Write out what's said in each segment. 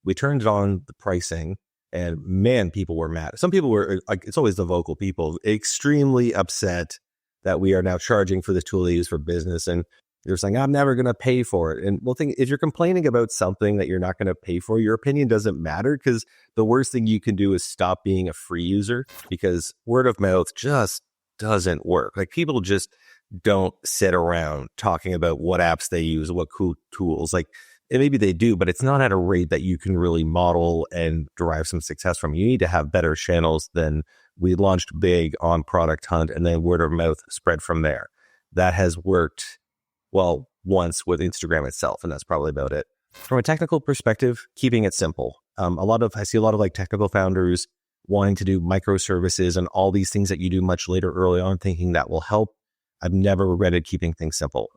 we turned on the pricing, and man, people were mad. Some people were like, it's always the vocal people, extremely upset that we are now charging for this tool they use for business. And they're saying, I'm never going to pay for it. And well, if you're complaining about something that you're not going to pay for, your opinion doesn't matter, because the worst thing you can do is stop being a free user, because word of mouth just doesn't work. Like, people just don't sit around talking about what apps they use, what cool tools. Like, and maybe they do, but it's not at a rate that you can really model and derive some success from. You need to have better channels than we launched big on Product Hunt, and then word of mouth spread from there. That has worked, well, once with Instagram itself, and that's probably about it. From a technical perspective, keeping it simple. I see a lot of like technical founders wanting to do microservices and all these things that you do much later early on, thinking that will help. I've never regretted keeping things simple.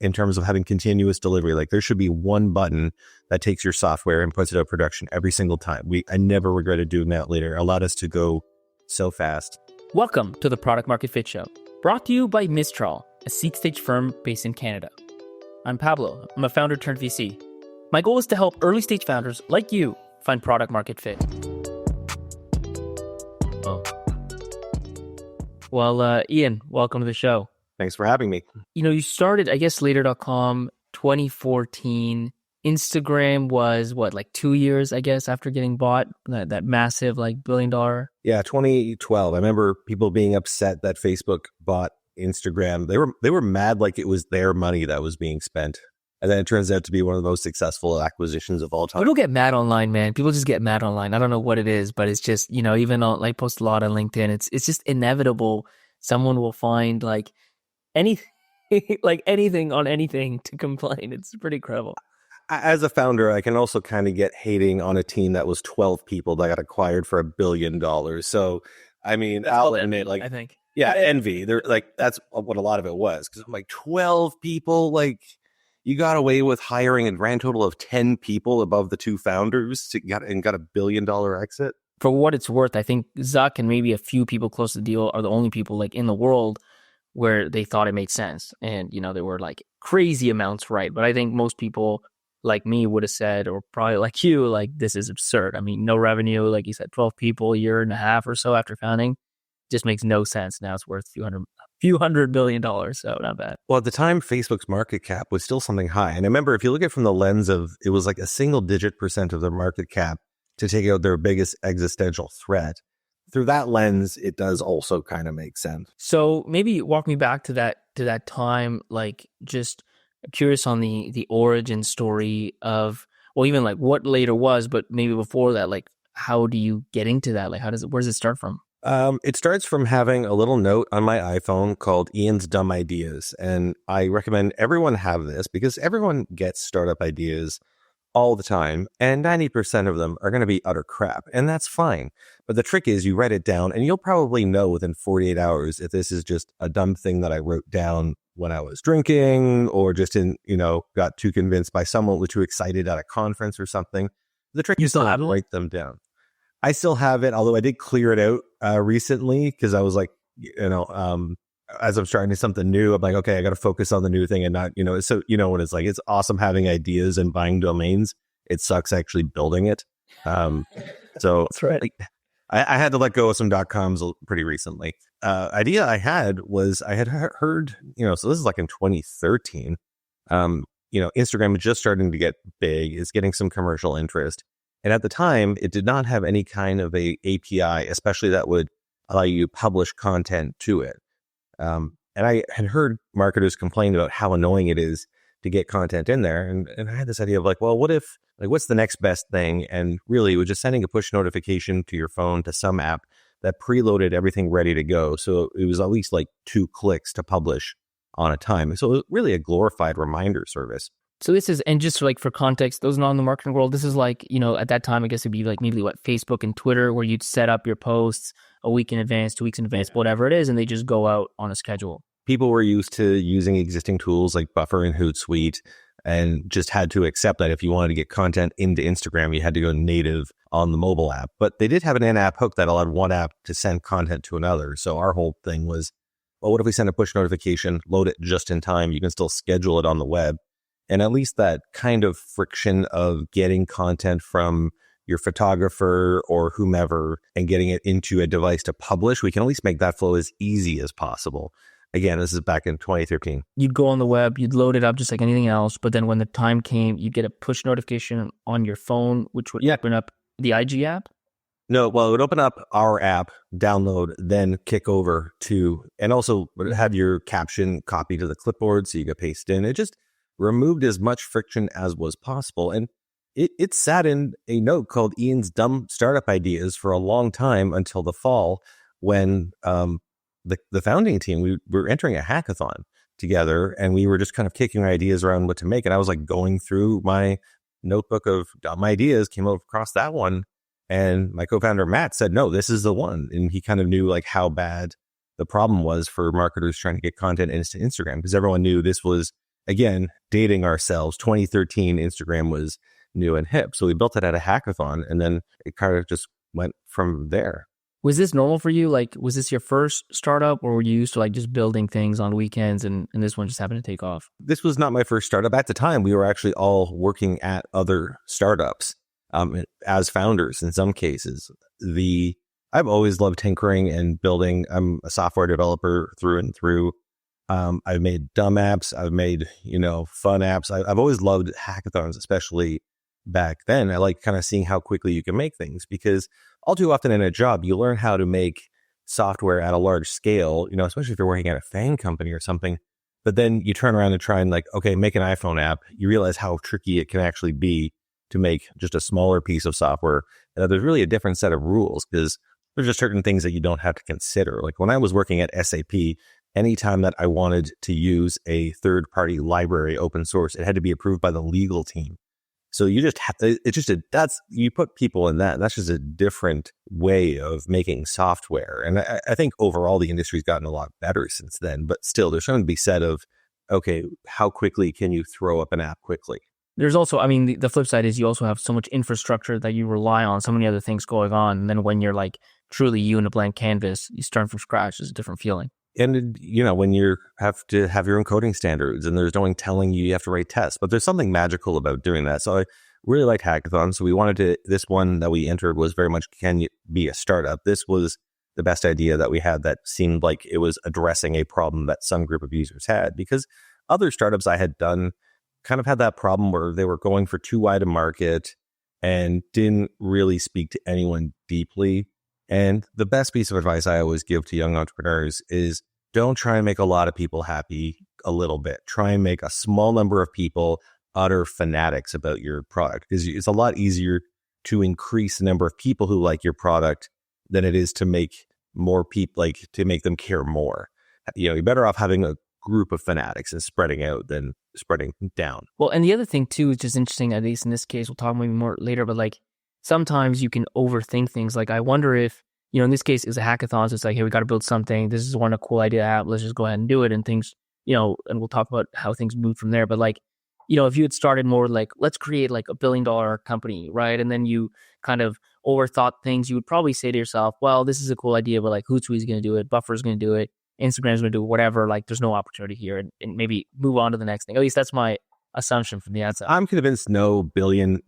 In terms of having continuous delivery, like, there should be one button that takes your software and puts it out of production every single time. I never regretted doing that later. It allowed us to go so fast. Welcome to the Product Market Fit Show, brought to you by Mistral, a seed stage firm based in Canada. I'm Pablo. I'm a founder turned VC. My goal is to help early stage founders like you find product market fit. Oh. Well, Ian, welcome to the show. Thanks for having me. You started, I guess, Later.com 2014. Instagram was like 2 years, I guess, after getting bought, that massive like $1 billion. Yeah, 2012. I remember people being upset that Facebook bought Instagram. They were mad, like it was their money that was being spent. And then it turns out to be one of the most successful acquisitions of all time. People get mad online, man. People just get mad online. I don't know what it is, but it's just, even on, like, post a lot on LinkedIn, it's just inevitable. Someone will find like anything, like anything on anything to complain. It's pretty incredible. As a founder, I can also kind of get hating on a team that was 12 people that got acquired for $1 billion. So, I mean, I'll admit, like, I think. Yeah, envy. They're like, that's what a lot of it was. Because I'm like, 12 people, like, you got away with hiring a grand total of 10 people above the two founders got a $1 billion exit. For what it's worth, I think Zuck and maybe a few people close to the deal are the only people like in the world where they thought it made sense. And, they were like crazy amounts right. But I think most people like me would have said, or probably like you, like, this is absurd. I mean, no revenue, like you said, 12 people, a year and a half or so after founding, just makes no sense. Now it's worth a few $100 billion, so not bad. Well, at the time, Facebook's market cap was still something high. And I remember, if you look at it from the lens of, it was like a single-digit % of their market cap to take out their biggest existential threat. Through that lens, it does also kind of make sense. So maybe walk me back to that time, like, just curious on the origin story of, well, even like what later was, but maybe before that, like, how do you get into that? Like, where does it start from? It starts from having a little note on my iPhone called Ian's Dumb Ideas. And I recommend everyone have this, because everyone gets startup ideas all the time, and 90% of them are going to be utter crap, and that's fine. But the trick is, you write it down, and you'll probably know within 48 hours if this is just a dumb thing that I wrote down when I was drinking, or just got too convinced by someone who was too excited at a conference or something. The trick is to write them down. I still have it, although I did clear it out recently, because I was like, as I'm starting something new, I'm like, okay, I got to focus on the new thing and not, so, when it's like, it's awesome having ideas and buying domains. It sucks actually building it. So that's right. Like, I had to let go of some .coms pretty recently. Idea I had was, I had heard, so this is like in 2013, Instagram is just starting to get big, is getting some commercial interest. And at the time, it did not have any kind of a API, especially that would allow you to publish content to it. And I had heard marketers complain about how annoying it is to get content in there. And I had this idea of like, well, what if, like, what's the next best thing? And really, it was just sending a push notification to your phone to some app that preloaded everything ready to go. So it was at least like 2 clicks to publish on a time. So it was really a glorified reminder service. So this is, and just like for context, those not in the marketing world, this is like, at that time, I guess it'd be like maybe Facebook and Twitter, where you'd set up your posts a week in advance, 2 weeks in advance, whatever it is, and they just go out on a schedule. People were used to using existing tools like Buffer and HootSuite, and just had to accept that if you wanted to get content into Instagram, you had to go native on the mobile app. But they did have an in-app hook that allowed one app to send content to another. So our whole thing was, well, what if we send a push notification, load it just in time? You can still schedule it on the web. And at least that kind of friction of getting content from your photographer or whomever and getting it into a device to publish, we can at least make that flow as easy as possible. Again, this is back in 2013. You'd go on the web, you'd load it up just like anything else, but then when the time came, you'd get a push notification on your phone, which would open up the IG app? No, well, it would open up our app, download, then kick over to, and also have your caption copied to the clipboard so you could paste in. It just removed as much friction as was possible. And it sat in a note called Ian's Dumb Startup Ideas for a long time until the fall when the founding team, we were entering a hackathon together and we were just kind of kicking ideas around what to make. And I was like going through my notebook of dumb ideas, came across that one. And my co-founder, Matt, said, no, this is the one. And he kind of knew like how bad the problem was for marketers trying to get content into Instagram, because everyone knew this was, again, dating ourselves. 2013, Instagram was new and hip. So we built it at a hackathon and then it kind of just went from there. Was this normal for you? Like, was this your first startup or were you used to like just building things on weekends and this one just happened to take off? This was not my first startup. At the time, we were actually all working at other startups. As founders, in some cases, I've always loved tinkering and building. I'm a software developer through and through. I've made dumb apps. I've made, fun apps. I've always loved hackathons, especially back then. I like kind of seeing how quickly you can make things, because all too often in a job, you learn how to make software at a large scale, especially if you're working at a FANG company or something. But then you turn around and try and make an iPhone app. You realize how tricky it can actually be to make just a smaller piece of software. And there's really a different set of rules because there's just certain things that you don't have to consider. Like when I was working at SAP, anytime that I wanted to use a third-party library open source, it had to be approved by the legal team. So you just you put people in that. That's just a different way of making software. And I think overall the industry's gotten a lot better since then. But still, there's something to be said of, okay, how quickly can you throw up an app quickly? There's also, the flip side is you also have so much infrastructure that you rely on, so many other things going on. And then when you're like truly you in a blank canvas, you start from scratch, it's a different feeling. And, when you have to have your own coding standards and there's no one telling you have to write tests, but there's something magical about doing that. So I really like hackathons. So we this one that we entered was very much, can you be a startup? This was the best idea that we had that seemed like it was addressing a problem that some group of users had, because other startups I had done kind of had that problem where they were going for too wide a market and didn't really speak to anyone deeply. And the best piece of advice I always give to young entrepreneurs is don't try and make a lot of people happy a little bit. Try and make a small number of people utter fanatics about your product, because it's a lot easier to increase the number of people who like your product than it is to make more people, to make them care more. You're better off having a group of fanatics and spreading out than spreading down. Well, and the other thing too is just interesting, at least in this case, we'll talk maybe more later, but sometimes you can overthink things. I wonder if, in this case, it's a hackathon, so it's like, hey, we got to build something. This is a cool idea app. Let's just go ahead and do it. And things, and we'll talk about how things move from there. But if you had started more let's create $1 billion company, right? And then you kind of overthought things, you would probably say to yourself, well, this is a cool idea, but HootSuite is going to do it. Buffer is going to do it. Instagram's going to do whatever. There's no opportunity here, and maybe move on to the next thing. At least that's my assumption from the outside. I'm convinced no $1 billion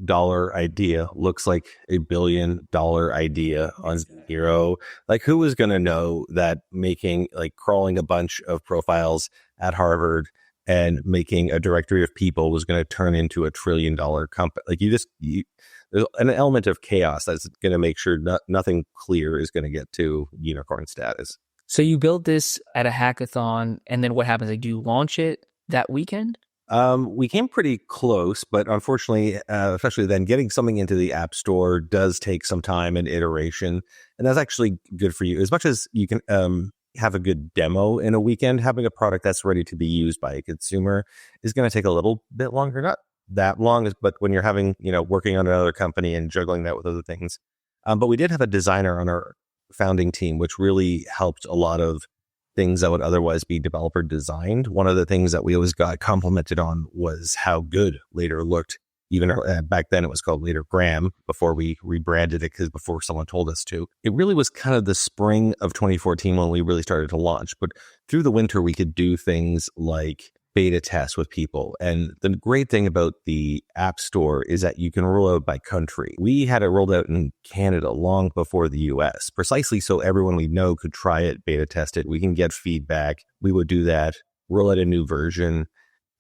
idea looks like a $1 billion idea on Zero. Who was going to know that making crawling a bunch of profiles at Harvard and making a directory of people was going to turn into $1 trillion company? There's an element of chaos that's going to make sure nothing clear is going to get to unicorn status. So you build this at a hackathon, and then what happens? Do you launch it that weekend? We came pretty close, but unfortunately, especially then, getting something into the App Store does take some time and iteration, and that's actually good for you. As much as you can have a good demo in a weekend, having a product that's ready to be used by a consumer is going to take a little bit longer. Not that long, but when you're working on another company and juggling that with other things. But we did have a designer on our founding team, which really helped a lot of things that would otherwise be developer designed. One of the things that we always got complimented on was how good Later looked. Even back then it was called Later Graham before we rebranded it, because before someone told us to. It really was kind of the spring of 2014 when we really started to launch. But through the winter, we could do things like beta test with people. And the great thing about the App Store is that you can roll out by country. We had it rolled out in Canada long before the US, precisely so everyone we know could try it, beta test it. We can get feedback. We would do that, roll out a new version,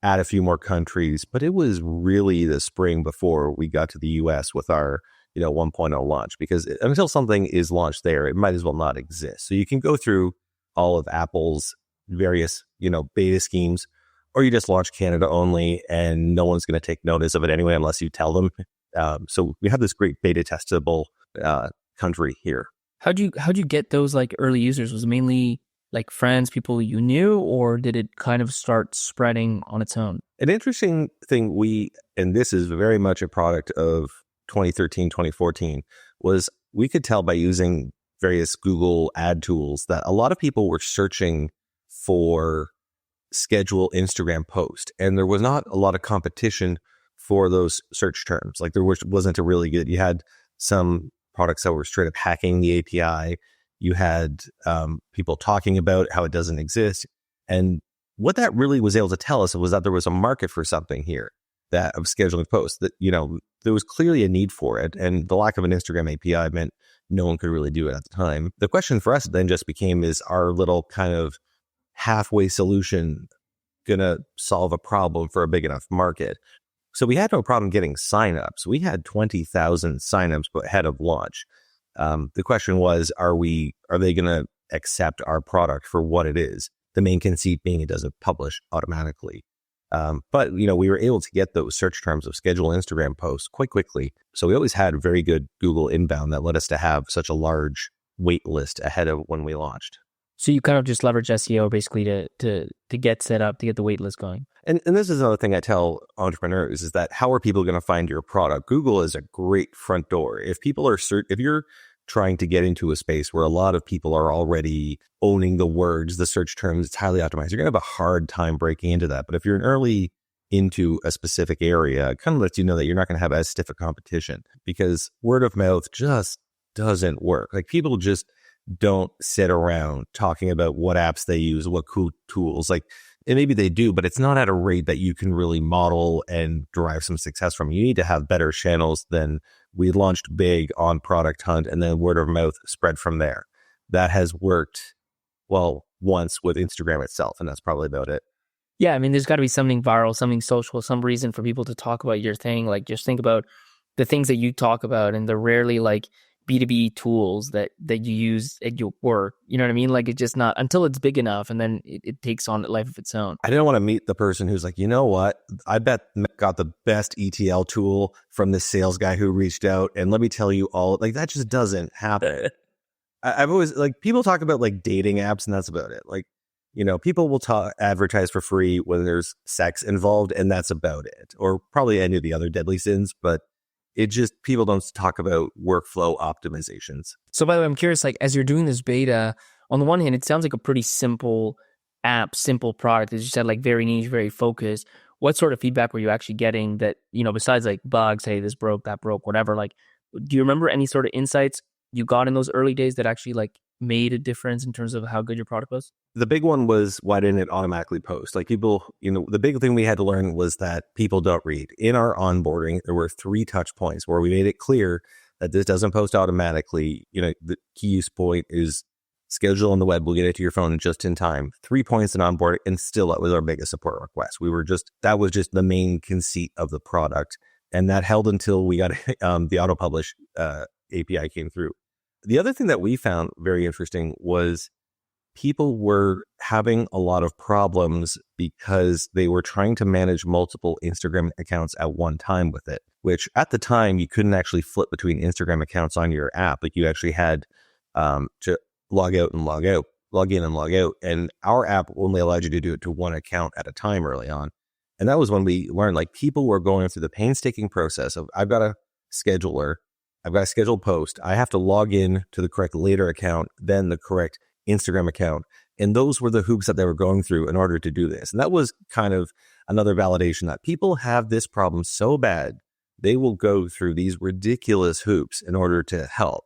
add a few more countries. But it was really the spring before we got to the US with our 1.0 launch, because until something is launched there, it might as well not exist. So you can go through all of Apple's various, beta schemes, or you just launch Canada only and no one's going to take notice of it anyway unless you tell them. So we have this great beta testable country here. How'd you get those like early users? Was it mainly like friends, people you knew, or did it kind of start spreading on its own? An interesting thing and this is very much a product of 2013, 2014, was we could tell by using various Google ad tools that a lot of people were searching for schedule Instagram post, and there was not a lot of competition for those search terms. Like there wasn't a really good, you had some products that were straight up hacking the API. You had people talking about how it doesn't exist. And what that really was able to tell us was that there was a market for something here, that of scheduling posts, that, there was clearly a need for it. And the lack of an Instagram API meant no one could really do it at the time. The question for us then just became, is our little kind of halfway solution going to solve a problem for a big enough market? So we had no problem getting signups. We had 20,000 signups ahead of launch. The question was, are they going to accept our product for what it is? The main conceit being it doesn't publish automatically. But we were able to get those search terms of schedule Instagram posts quite quickly. So we always had very good Google inbound that led us to have such a large wait list ahead of when we launched. So you kind of just leverage SEO basically to get set up, to get the wait list going. And this is another thing I tell entrepreneurs, is that how are people going to find your product? Google is a great front door. If you're trying to get into a space where a lot of people are already owning the words, the search terms, it's highly optimized, you're going to have a hard time breaking into that. But if you're early into a specific area, it kind of lets you know that you're not going to have as stiff a competition, because word of mouth just doesn't work. Like people just don't sit around talking about what apps they use, what cool tools, and maybe they do, but it's not at a rate that you can really model and derive some success from. You need to have better channels than we launched big on Product Hunt, and then word of mouth spread from there. That has worked once with Instagram itself, and that's probably about it. Yeah, I mean, there's got to be something viral, something social, some reason for people to talk about your thing. Like, just think about the things that you talk about, and they're rarely like B2B tools that you use at your work. You know what I mean? Like, it's just not until it's big enough, and then it takes on a life of its own. I didn't want to meet the person who's like, you know what? I bet got the best ETL tool from this sales guy who reached out, and let me tell you all, that just doesn't happen. I've always, people talk about dating apps, and that's about it. People will advertise for free when there's sex involved, and that's about it. Or probably any of the other deadly sins, but people don't talk about workflow optimizations. So by the way, I'm curious, as you're doing this beta, on the one hand, it sounds like a pretty simple app, simple product. As you said, very niche, very focused. What sort of feedback were you actually getting that, besides bugs, hey, this broke, that broke, whatever, do you remember any sort of insights you got in those early days that actually made a difference in terms of how good your product was? The big one was, why didn't it automatically post? People, the big thing we had to learn was that people don't read. In our onboarding, there were 3 touch points where we made it clear that this doesn't post automatically. The key use point is schedule on the web. We'll get it to your phone just in time. 3 points in onboarding, and still that was our biggest support request. That was just the main conceit of the product. And that held until we got the auto publish API came through. The other thing that we found very interesting was people were having a lot of problems because they were trying to manage multiple Instagram accounts at one time with it, which at the time you couldn't actually flip between Instagram accounts on your app. You actually had to log out and log out, log in and log out. And our app only allowed you to do it to one account at a time early on. And that was when we learned people were going through the painstaking process of, I've got a scheduler, I've got a scheduled post. I have to log in to the correct later account, then the correct Instagram account. And those were the hoops that they were going through in order to do this. And that was kind of another validation that people have this problem so bad, they will go through these ridiculous hoops in order to help.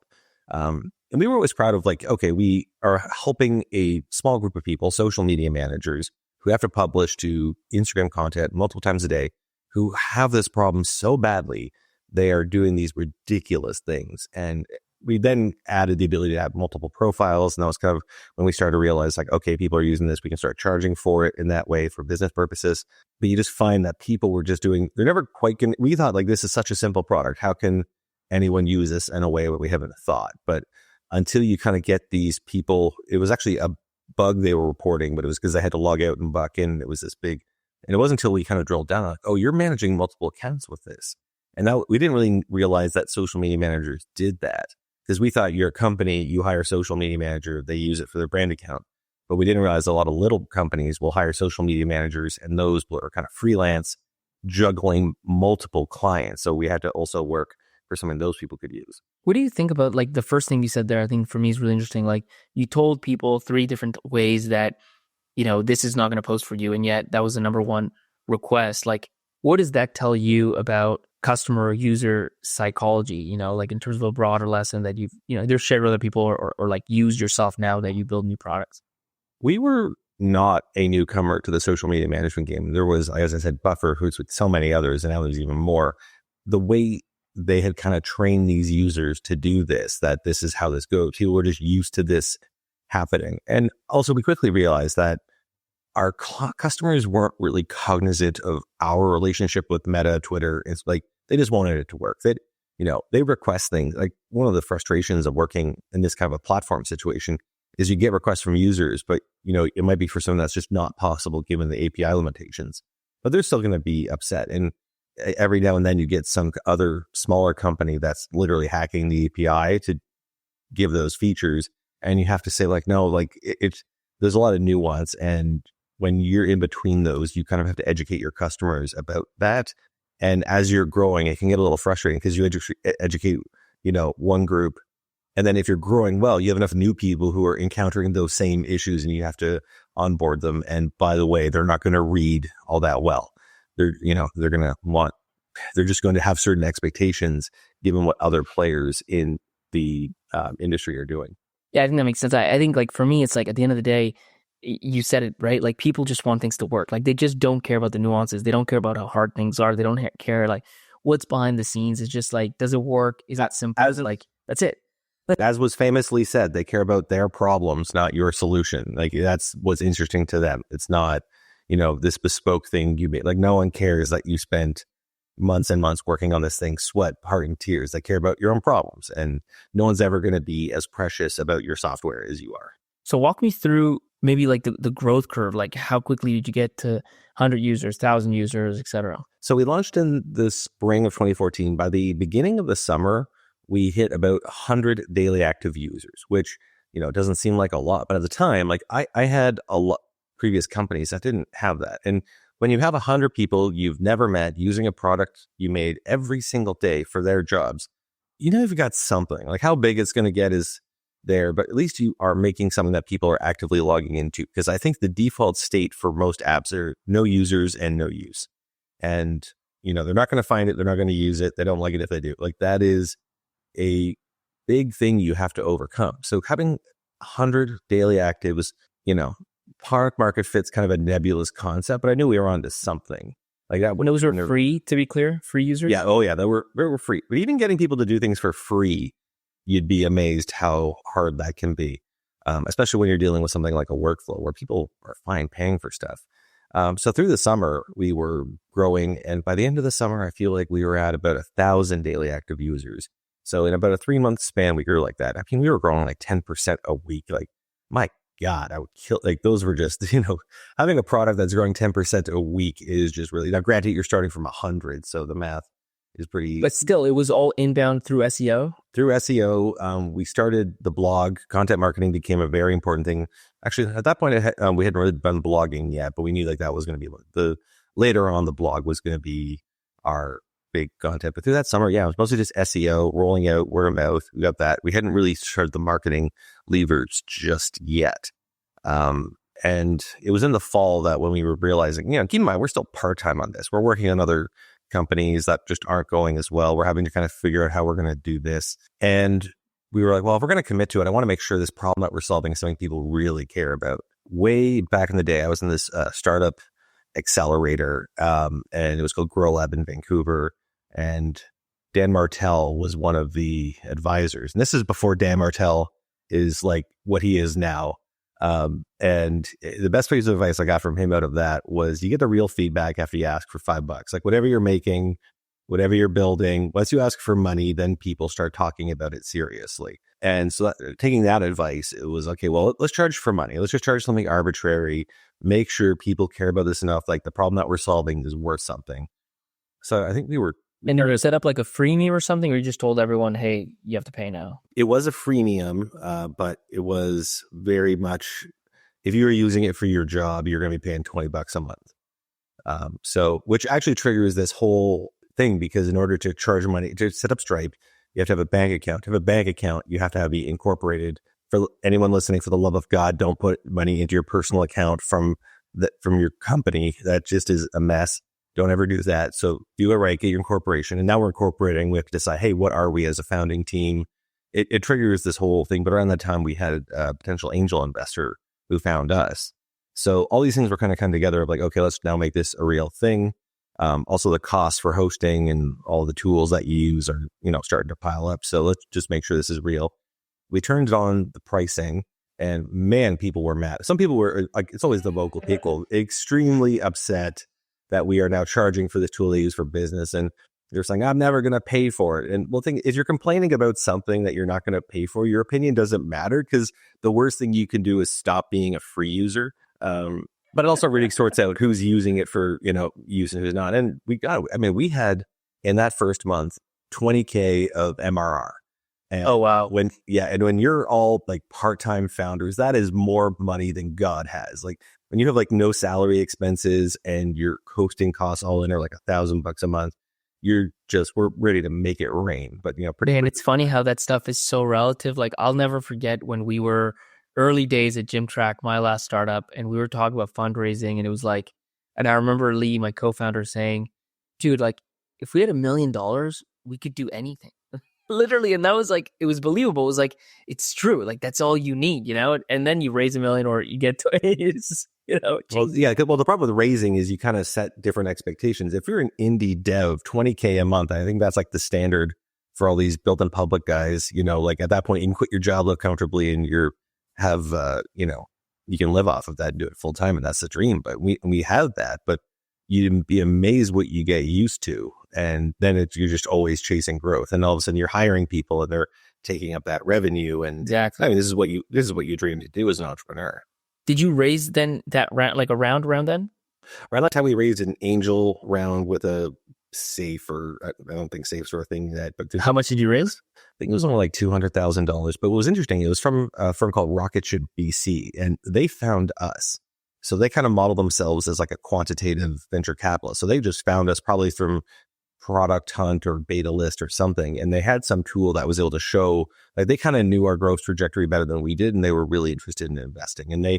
And we were always proud of okay, we are helping a small group of people, social media managers, who have to publish to Instagram content multiple times a day, who have this problem so badly, they are doing these ridiculous things. And we then added the ability to have multiple profiles. And that was kind of when we started to realize, like, okay, people are using this. We can start charging for it in that way for business purposes. But you just find that people were just doing, they're never quite going to, we thought, like, this is such a simple product. How can anyone use this in a way that we haven't thought? But until you kind of get these people, it was actually a bug they were reporting, but it was because they had to log out and back in. It was this big, and it wasn't until we kind of drilled down, like, oh, you're managing multiple accounts with this. And now we didn't really realize that social media managers did that, because we thought you're a company, you hire a social media manager, they use it for their brand account. But we didn't realize a lot of little companies will hire social media managers, and those are kind of freelance, juggling multiple clients. So we had to also work for something those people could use. What do you think about, like, the first thing you said there? I think for me is really interesting. Like, you told people 3 different ways that, this is not going to post for you. And yet that was the number one request. Like, what does that tell you about customer or user psychology, like in terms of a broader lesson that you've, either shared with other people or like used yourself now that you build new products? We were not a newcomer to the social media management game. There was, as I said, Buffer, HootSuite, so many others, and now there's even more. The way they had kind of trained these users to do this, that this is how this goes. People were just used to this happening. And also we quickly realized that our customers weren't really cognizant of our relationship with Meta, Twitter. It's like, they just wanted it to work. They request things. Like, one of the frustrations of working in this kind of a platform situation is you get requests from users, but it might be for something that's just not possible given the API limitations, but they're still going to be upset. And every now and then you get some other smaller company that's literally hacking the API to give those features. And you have to say, like, no, like, there's a lot of nuance. And when you're in between those, you kind of have to educate your customers about that. And as you're growing, it can get a little frustrating because you educate, one group. And then if you're growing well, you have enough new people who are encountering those same issues and you have to onboard them. And by the way, they're not going to read all that well. They're just going to have certain expectations given what other players in the industry are doing. Yeah, I think that makes sense. I think, like, for me, it's like, at the end of the day, you said it right. Like, people just want things to work. Like, they just don't care about the nuances. They don't care about how hard things are. They don't care, like, what's behind the scenes. It's just like, does it work? Is that simple? That's it. As was famously said, they care about their problems, not your solution. Like, that's what's interesting to them. It's not, this bespoke thing you made. Like, no one cares that you spent months and months working on this thing, sweat, heart, and tears. They care about your own problems. And no one's ever going to be as precious about your software as you are. So walk me through maybe like the growth curve. Like, how quickly did you get to 100 users, 1,000 users, et cetera? So we launched in the spring of 2014. By the beginning of the summer, we hit about 100 daily active users, which, doesn't seem like a lot. But at the time, like, I had a lot previous companies that didn't have that. And when you have 100 people you've never met using a product you made every single day for their jobs, you've got something. Like, how big it's going to get is there, but at least you are making something that people are actively logging into. Because I think the default state for most apps are no users and no use. And, they're not going to find it. They're not going to use it. They don't like it if they do. Like, that is a big thing you have to overcome. So having 100 daily actives, product market fit's kind of a nebulous concept, but I knew we were onto something like that. When those were free, to be clear, free users? Yeah. Oh yeah. They were free, but even getting people to do things for free, you'd be amazed how hard that can be. Especially when you're dealing with something like a workflow where people are fine paying for stuff. So through the summer, we were growing. And by the end of the summer, I feel like we were at about 1,000 daily active users. So in about a 3-month span, we grew like that. I mean, we were growing like 10% a week. Like, my God, I would kill. Like, those were just, having a product that's growing 10% a week is just really, now granted, you're starting from 100. So the math is pretty. But still, it was all inbound through SEO? Through SEO. We started the blog. Content marketing became a very important thing. Actually, at that point, we hadn't really done blogging yet, but we knew like that was going to be later on the blog was going to be our big content. But through that summer, it was mostly just SEO, rolling out word of mouth. We got that. We hadn't really started the marketing levers just yet. And it was in the fall that when we were realizing, keep in mind, we're still part-time on this. We're working on other companies that just aren't going as well. We're having to kind of figure out how we're going to do this. And we were like, well, if we're going to commit to it, I want to make sure this problem that we're solving is something people really care about. way back in the day, I was in this startup accelerator, and it was called Grow Lab in Vancouver. And Dan Martell was one of the advisors. And this is before Dan Martell is like what he is now. And the best piece of advice I got from him out of that was you get the real feedback after you ask for $5. Like whatever you're making, whatever you're building, once you ask for money, then people start talking about it seriously. And so taking that advice, it was, okay, well, let's charge for money. Let's just charge something arbitrary. Make sure people care about this enough. Like the problem that we're solving is worth something. So I think we were... And they set up like a freemium or something, or you just told everyone, hey, you have to pay now? It was a freemium, but it was very much, if you were using it for your job, you're going to be paying $20 a month. So, which actually triggers this whole thing, because in order to charge money, to set up Stripe, you have to have a bank account. To have a bank account, you have to be incorporated. For anyone listening, for the love of God, don't put money into your personal account from your company. That just is a mess. Don't ever do that. So do it right, get your incorporation. And now we're incorporating. We have to decide, hey, what are we as a founding team? It triggers this whole thing. But around that time, we had a potential angel investor who found us. So all these things were kind of come together of like, okay, let's now make this a real thing. Also, the costs for hosting and all the tools that you use are, starting to pile up. So let's just make sure this is real. We turned on the pricing, and man, people were mad. Some people were like, it's always the vocal people, extremely upset that we are now charging for this tool they use for business. And they're saying, I'm never going to pay for it. And well, thing is, you're complaining about something that you're not going to pay for. Your opinion doesn't matter, because the worst thing you can do is stop being a free user. But it also really sorts out who's using it for, use and who's not. And we had in that first month, 20K of MRR. And oh, wow. And when you're all like part-time founders, that is more money than God has. Like when you have like no salary expenses and your hosting costs all in are like $1,000 a month, we're ready to make it rain. But and it's funny how that stuff is so relative. Like I'll never forget when we were early days at Gym Track, my last startup, and we were talking about fundraising, and it was like, and I remember Lee, my co-founder, saying, dude, like if we had $1 million, we could do anything. Literally. And that was like, it was believable. It was like, it's true. Like that's all you need, and then you raise $1 million or you get to it's, Well, yeah. Well, the problem with raising is you kind of set different expectations. If you're an indie dev, 20K a month, I think that's like the standard for all these built in public guys, like at that point you can quit your job, live comfortably, and you can live off of that and do it full time. And that's the dream. But we have that, but you'd be amazed what you get used to. And then you're just always chasing growth. And all of a sudden you're hiring people and they're taking up that revenue. And exactly. this is what you dream to do as an entrepreneur. Did you raise then that round, like a round then? Around that time we raised an angel round with a safe, or I don't think safe sort of thing that, but how much did you raise? I think it was only like $200,000. But what was interesting, it was from a firm called Rocketship BC, and they found us. So they kind of model themselves as like a quantitative venture capitalist. So they just found us probably from Product Hunt or Beta List or something. And they had some tool that was able to show, like they kind of knew our growth trajectory better than we did. And they were really interested in investing. And they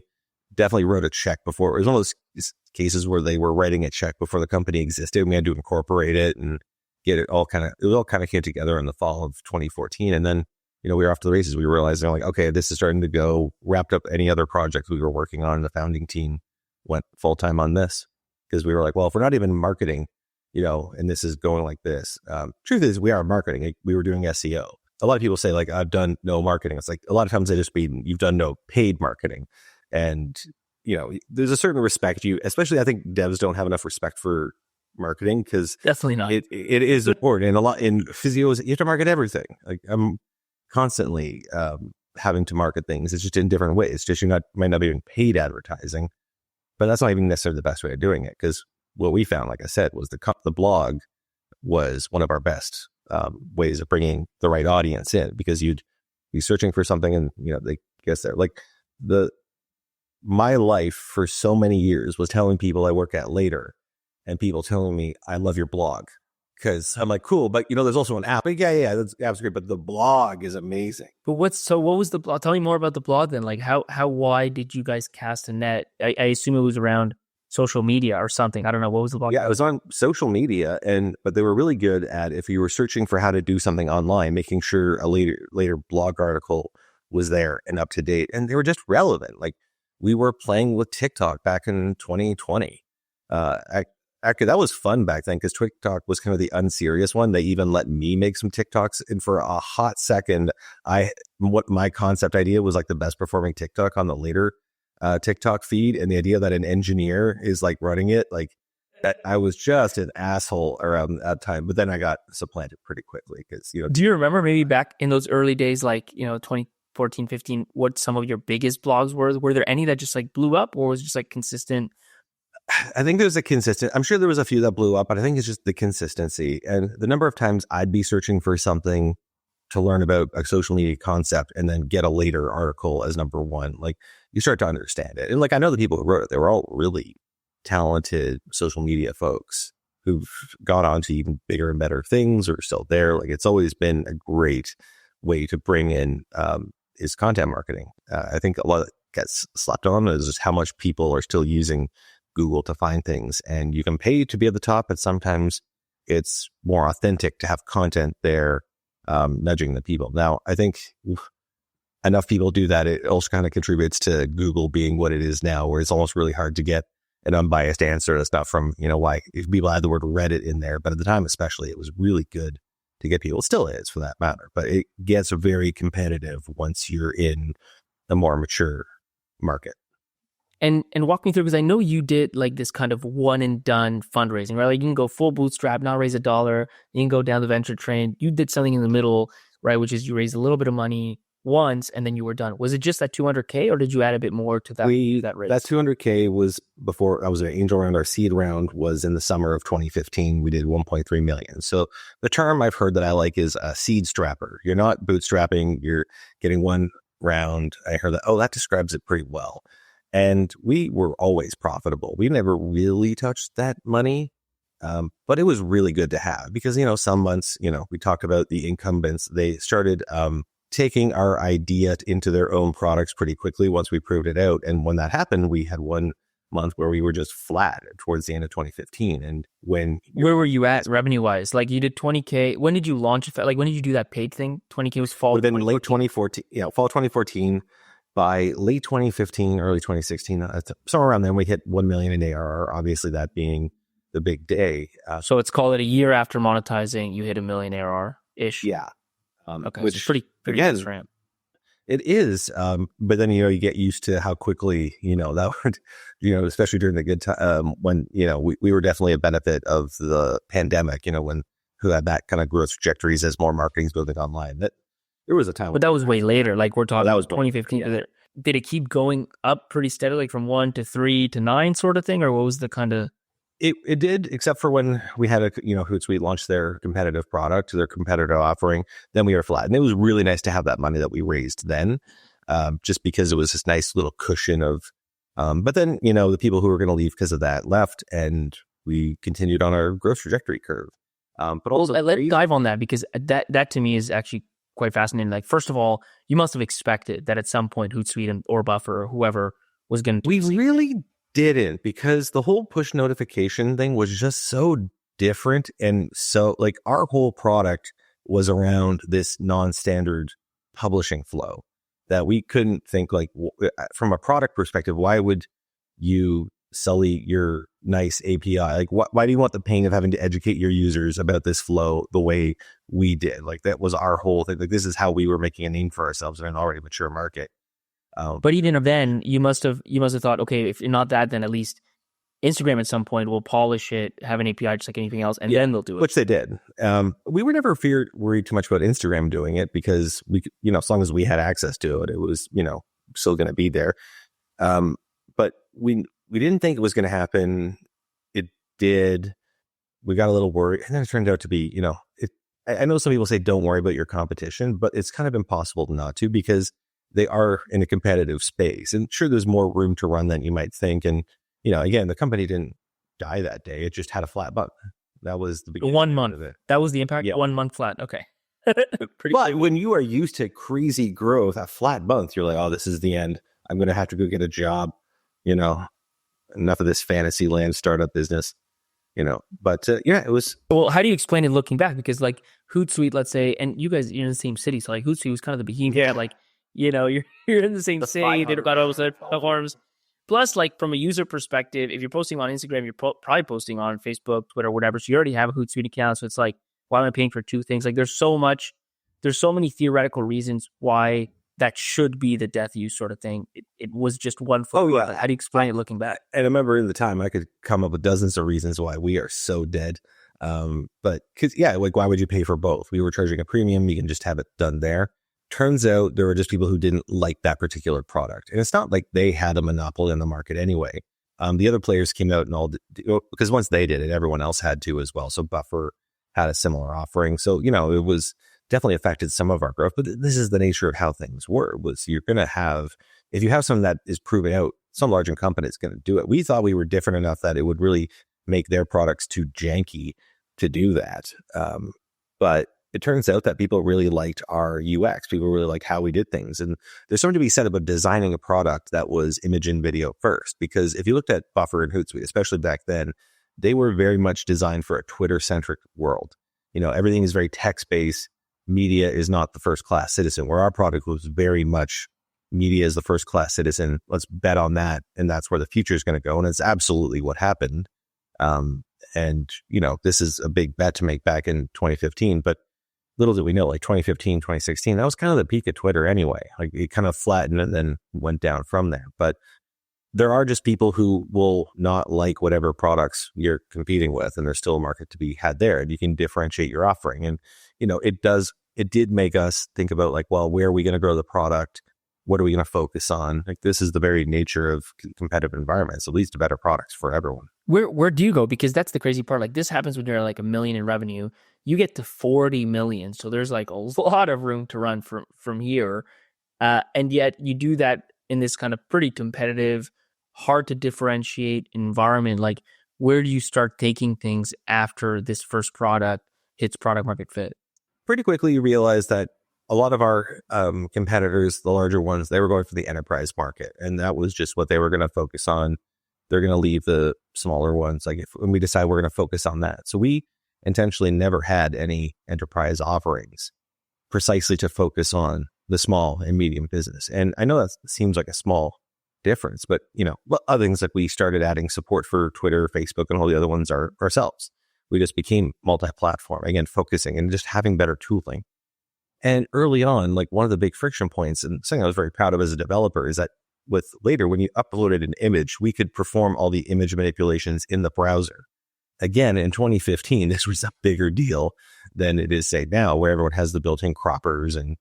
definitely wrote a check before. It was one of those cases where they were writing a check before the company existed. We had to incorporate it and get it all kind of came together in the fall of 2014. And then, we were off to the races. We realized, like, okay, this is starting to go, wrapped up any other projects we were working on. The founding team went full time on this, because we were like, well, if we're not even marketing, and this is going like this. Truth is, we are marketing. We were doing SEO. A lot of people say, like, I've done no marketing. It's like a lot of times they just mean you've done no paid marketing. And, there's a certain respect especially I think devs don't have enough respect for marketing, because definitely not. It is important. And a lot in physios, you have to market everything. Like I'm constantly having to market things. It's just in different ways. It's just might not be even paid advertising, but that's not even necessarily the best way of doing it. Because what we found, like I said, was the blog was one of our best ways of bringing the right audience in, because you'd be searching for something and, they guess they're like my life for so many years was telling people I work at later, and people telling me, I love your blog. Because I'm like, cool, but there's also an app. Like, yeah, the app's great, but the blog is amazing. But what was the blog? Tell me more about the blog then. Like how wide did you guys cast a net? I assume it was around social media or something. I don't know. What was the blog? Yeah, it was on social media, but they were really good at, if you were searching for how to do something online, making sure a later blog article was there and up to date, and they were just relevant. Like we were playing with TikTok back in 2020. Actually, that was fun back then because TikTok was kind of the unserious one. They even let me make some TikToks. And for a hot second, what my concept idea was like the best performing TikTok on the later TikTok feed. And the idea that an engineer is like running it, like I was just an asshole around that time. But then I got supplanted pretty quickly because, Do you remember maybe back in those early days, like, 2014, 15, what some of your biggest blogs were? Were there any that just like blew up, or was it just like consistent? I think there's a consistent, I'm sure there was a few that blew up, but I think it's just the consistency and the number of times I'd be searching for something to learn about a social media concept and then get a later article as number one. Like you start to understand it. And like, I know the people who wrote it, they were all really talented social media folks who've gone on to even bigger and better things or are still there. Like it's always been a great way to bring in is content marketing. I think a lot that gets slapped on is just how much people are still using Google to find things, and you can pay to be at the top, but sometimes it's more authentic to have content there nudging the people. Now, I think enough people do that. It also kind of contributes to Google being what it is now, where it's almost really hard to get an unbiased answer that's not from, why if people had the word Reddit in there, but at the time, especially, it was really good to get people. It still is for that matter, but it gets very competitive once you're in a more mature market. And walk me through, because I know you did like this kind of one and done fundraising, right? Like you can go full bootstrap, not raise $1. You can go down the venture train. You did something in the middle, right? Which is you raised a little bit of money once and then you were done. Was it just that 200K, or did you add a bit more to that raise? That 200K was before I was an angel round. Our seed round was in the summer of 2015. We did 1.3 million. So the term I've heard that I like is a seed strapper. You're not bootstrapping. You're getting one round. I heard that. Oh, that describes it pretty well. And we were always profitable. We never really touched that money, but it was really good to have because, some months, we talked about the incumbents. They started taking our idea into their own products pretty quickly once we proved it out. And when that happened, we had one month where we were just flat towards the end of 2015. And where were you at revenue wise? Like you did 20K. When did you launch it? Like when did you do that paid thing? 20K was fall. Within late 2014. Yeah, fall 2014. By late 2015, early 2016, somewhere around then, we hit 1 million in ARR, obviously that being the big day. So let's call it a year after monetizing, you hit 1 million ARR-ish? Yeah. Okay, which is pretty again, ramp. It is, but then, you get used to how quickly, that would, especially during the good time, when, we were definitely a benefit of the pandemic, when who had that kind of growth trajectories as more marketing's building online. That there was a time, but that was way later. Like we're talking, that was 2015. Yeah. Did it keep going up pretty steadily, like from 1 to 3 to 9 sort of thing, or what was the kind of? It did, except for when we had HootSuite launched their competitive product, their competitive offering. Then we were flat, and it was really nice to have that money that we raised then, just because it was this nice little cushion of. But then the people who were going to leave because of that left, and we continued on our growth trajectory curve. But also, let's dive on that, because that to me is actually quite fascinating. Like, first of all, you must have expected that at some point HootSuite or Buffer or whoever was going to. We really didn't, because the whole push notification thing was just so different. And so like our whole product was around this non-standard publishing flow that we couldn't think like from a product perspective, why would you sully your nice API? Like why do you want the pain of having to educate your users about this flow the way we did? Like that was our whole thing. Like this is how we were making a name for ourselves in an already mature market. But even then, you must have thought, okay, if not that, then at least Instagram at some point will polish it, have an API just like anything else, and then they'll do it. Which they did. We were never worried too much about Instagram doing it, because we, as long as we had access to it, it was, still going to be there. But we didn't think it was going to happen. It did. We got a little worried, and then it turned out to be, I know some people say don't worry about your competition, but it's kind of impossible not to, because they are in a competitive space. And sure, there's more room to run than you might think. And, again, the company didn't die that day. It just had a flat month. That was the beginning. 1 month. That was the impact? Yeah. 1 month flat. Okay. But when you are used to crazy growth, a flat month, you're like, oh, this is the end. I'm going to have to go get a job. Enough of this fantasy land startup business. But it was. Well, how do you explain it looking back? Because like HootSuite, let's say, and you guys, you're in the same city. So like HootSuite was kind of the behemoth. Yeah. Like, you're in the same city. They've got all those platforms. Plus, like from a user perspective, if you're posting on Instagram, you're probably posting on Facebook, Twitter, whatever. So you already have a Hootsuite account. So it's like, why am I paying for two things? Like there's so many theoretical reasons why that should be the death use sort of thing. It was just one foot. Oh, yeah. How do you explain it looking back? And I remember in the time I could come up with dozens of reasons why we are so dead. But because, yeah, like why would you pay for both? We were charging a premium. You can just have it done there. Turns out there were just people who didn't like that particular product. And it's not like they had a monopoly on the market anyway. The other players came out and all because once they did it, everyone else had to as well. So Buffer had a similar offering. So, you know, it was definitely affected some of our growth, but this is the nature of how things were, was you're going to have, if you have something that is proven out, some larger company is going to do it. We thought we were different enough that it would really make their products too janky to do that. But it turns out that people really liked our UX. People really like how we did things. And there's something to be said about designing a product that was image and video first. Because if you looked at Buffer and Hootsuite, especially back then, they were very much designed for a Twitter-centric world. You know, everything is very text-based. Media is not the first-class citizen, where our product was very much media is the first-class citizen. Let's bet on that. And that's where the future is going to go. And it's absolutely what happened. And, you know, this is a big bet to make back in 2015. But little did we know, like 2015, 2016, that was kind of the peak of Twitter anyway. Like it kind of flattened and then went down from there. But there are just people who will not like whatever products you're competing with, and there's still a market to be had there, and you can differentiate your offering. And, you know, it did make us think about like, well, where are we going to grow the product? What are we going to focus on? Like this is the very nature of competitive environments. It leads to better products for everyone. Where do you go? Because that's the crazy part. Like this happens when you're like $1 million in revenue. You get to 40 million. So there's like a lot of room to run from here. And yet you do that in this kind of pretty competitive, hard to differentiate environment. Like where do you start taking things after this first product hits product market fit? Pretty quickly you realize that a lot of our competitors, the larger ones, they were going for the enterprise market. And that was just what they were going to focus on. They're going to leave the smaller ones. Like when we decide we're going to focus on that. So we intentionally never had any enterprise offerings precisely to focus on the small and medium business. And I know that seems like a small difference, but you know, other things like we started adding support for Twitter, Facebook, and all the other ones are ourselves. We just became multi-platform, again, focusing and just having better tooling. And early on, like one of the big friction points and something I was very proud of as a developer is that with later, when you uploaded an image, we could perform all the image manipulations in the browser. Again, in 2015, this was a bigger deal than it is, say, now, where everyone has the built-in croppers and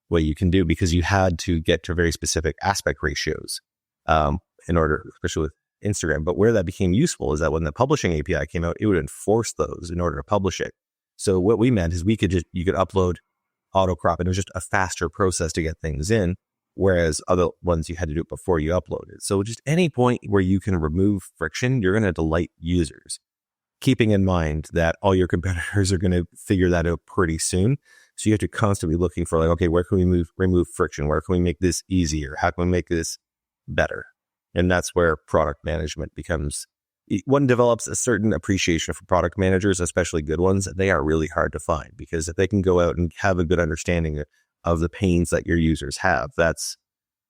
what you can do, because you had to get to very specific aspect ratios in order, especially with Instagram. But where that became useful is that when the publishing API came out, it would enforce those in order to publish it. So what we meant is you could upload auto crop, and it was just a faster process to get things in. Whereas other ones you had to do it before you uploaded. So just any point where you can remove friction, you're going to delight users. Keeping in mind that all your competitors are going to figure that out pretty soon. So you have to constantly looking for like, okay, where can we remove friction? Where can we make this easier? How can we make this better? And that's where product management becomes, one develops a certain appreciation for product managers, especially good ones. They are really hard to find because if they can go out and have a good understanding of the pains that your users have, that's,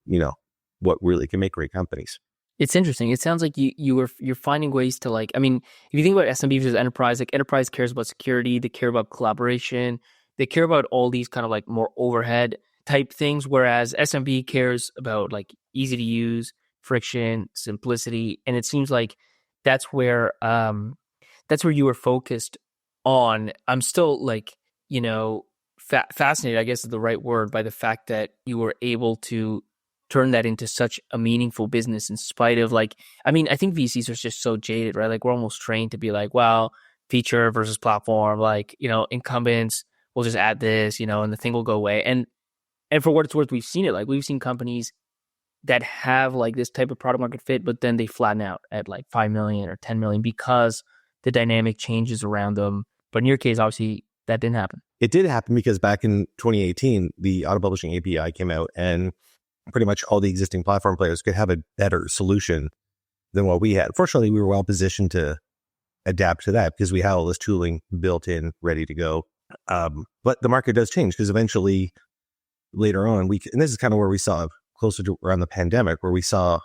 you know, what really can make great companies. It's interesting. It sounds like you're finding ways to like, I mean, if you think about SMB versus enterprise, like enterprise cares about security, they care about collaboration, they care about all these kind of like more overhead type things, whereas SMB cares about like easy to use, friction, simplicity, and it seems like that's where you were focused on. I'm still like, you know, fascinated, I guess is the right word, by the fact that you were able to turn that into such a meaningful business in spite of like, I mean, I think VCs are just so jaded, right? Like we're almost trained to be like, well, feature versus platform, like, you know, incumbents will just add this, you know, and the thing will go away. And for what it's worth, we've seen it. Like we've seen companies that have like this type of product market fit, but then they flatten out at like 5 million or 10 million because the dynamic changes around them. But in your case, obviously that didn't happen. It did happen because back in 2018, the auto publishing API came out and pretty much all the existing platform players could have a better solution than what we had. Fortunately, we were well positioned to adapt to that because we had all this tooling built in, ready to go. But the market does change because eventually later on, and this is kind of where we saw closer to around the pandemic, where we saw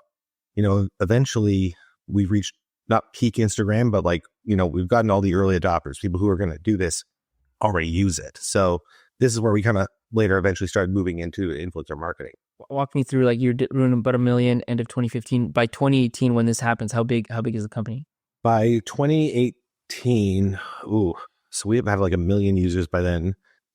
eventually we've reached not peak Instagram, but like, we've gotten all the early adopters, people who are going to do this already use it. So this is where we kind of later eventually started moving into influencer marketing. Walk me through, like, you're doing about $1 million end of 2015. By 2018, when this happens, how big is the company? By 2018, so we have like 1 million users by then.